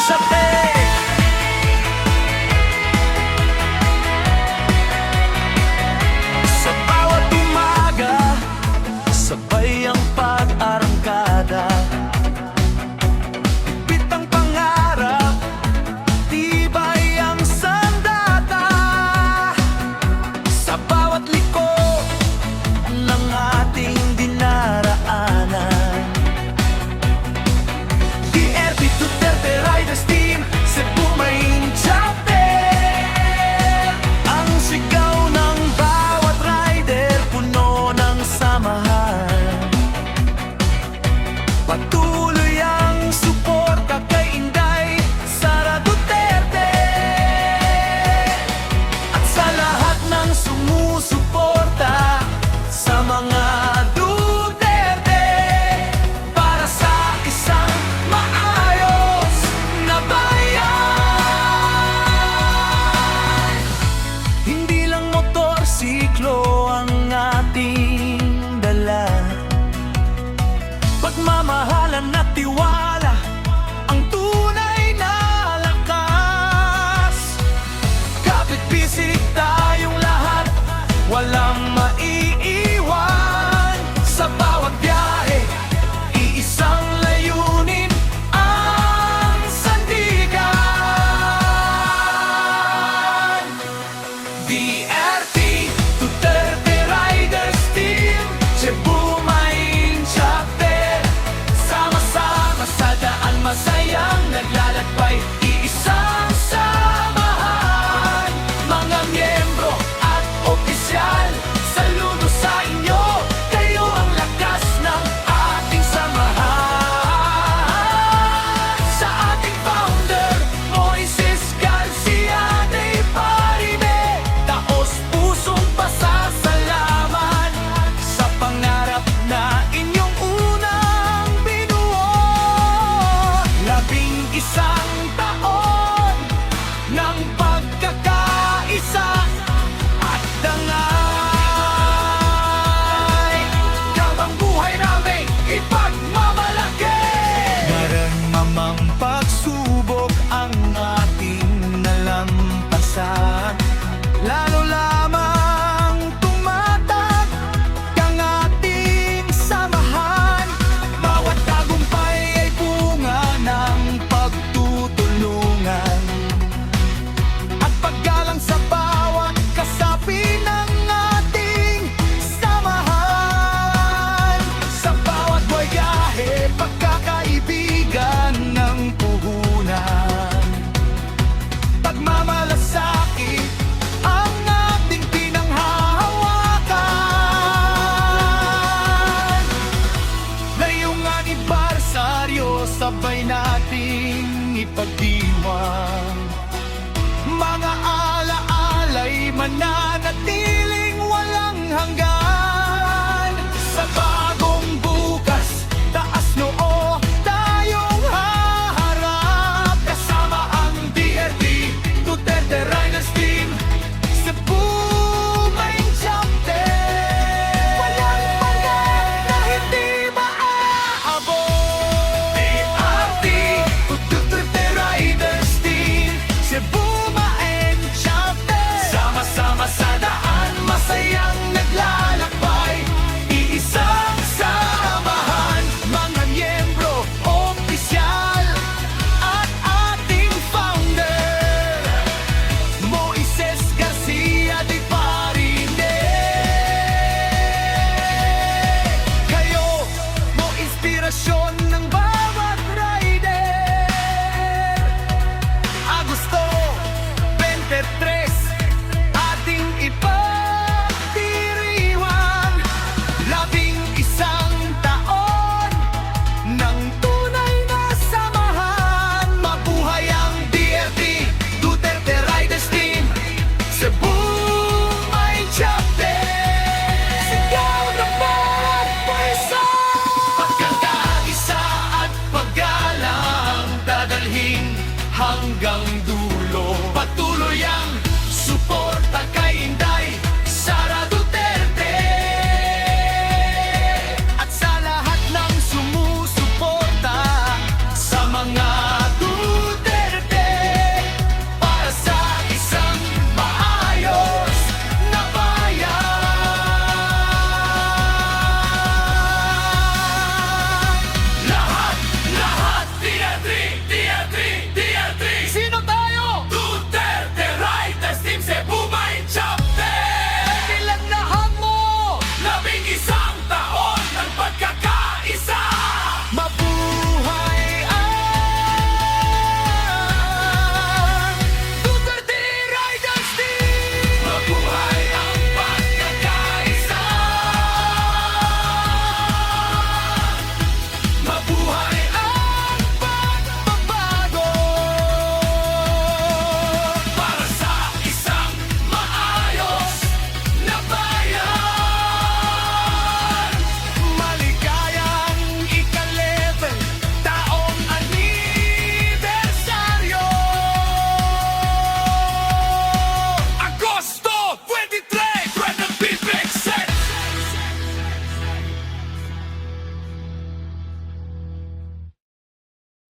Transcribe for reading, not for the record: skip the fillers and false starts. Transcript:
Siate. Sa bawat umaga, sabay ang pag-arangkada. Bitang pangarap, tibay ang sandata. Sa bawat liko ng ating dinaraanan, DRT Duterte Riders Team, Cebu Maynchate. Ang sigaw ng bawat rider, puno ng samahan. Patuloy ang suporta kay Inday Sara Duterte. At sa lahat ng sumusuporta sa mga Duterte, para sa isang maayos na bayan. Hindi lang motorsiklo ang ating dala, pagmamahalan at tiwala ang tunay na lakas. Kapit bisig tayong lahat, walang maiiwan. Sa bawat biyahe, iisang layunin ang sandigan. DRT Duterte Riders Team, Cebu Maynchate. Sama-sama sa daan masayang naglalakbay, iisang samahan. Mga miyembro at opisyal, saludo sa inyo, kayo ang lakas ng ating samahan. Sa ating founder, Moises Garcia de Parime, taos pusong pasasalamat sa pangarap na inyong unang binuo. 11 taon ng pagkakaisa at dangay. Habang buhay namin ipagmamalaki, maramang pagsubok ang ating nalampasan. Lalo lamang tumatag ang ating samahan. Bawat tagumpay ay bunga ng pagtutulungan at paggalang sa bawat kasapi ng ating samahan. Sa bawat wayahe, pagkakaibigan ng puhunan, pagmamalasakit ang ating pinanghahawakan. Ngayong anibersaryo, sabay nating ipagdiwang. Mga alaala'y mananatiling walang hanggan. Sa bagong bukas, taas noo tayong haharap. Kasama ang DRT Duterte Riders Team, Cebu Maynchate. Walang pagkat na hindi maaabot. DRT Duterte Riders Team, Cebu Maynchate. Sama-sama sa daan, masayang naglalakbay, iisang samahan. Mga miyembro, opisyal at ating founder, Moises Garcia de Parine. Kayo mo inspirasyon ng bawat rider. Agosto 23, ating ipagdiriwang. 11 taon ng tunay na samahan. Mabuhay ang DRT Duterte Riders Team, Cebu Maynchate. Sigaw ng bawat puwersa, pagkakaisa at paggalang, dadalhin hanggang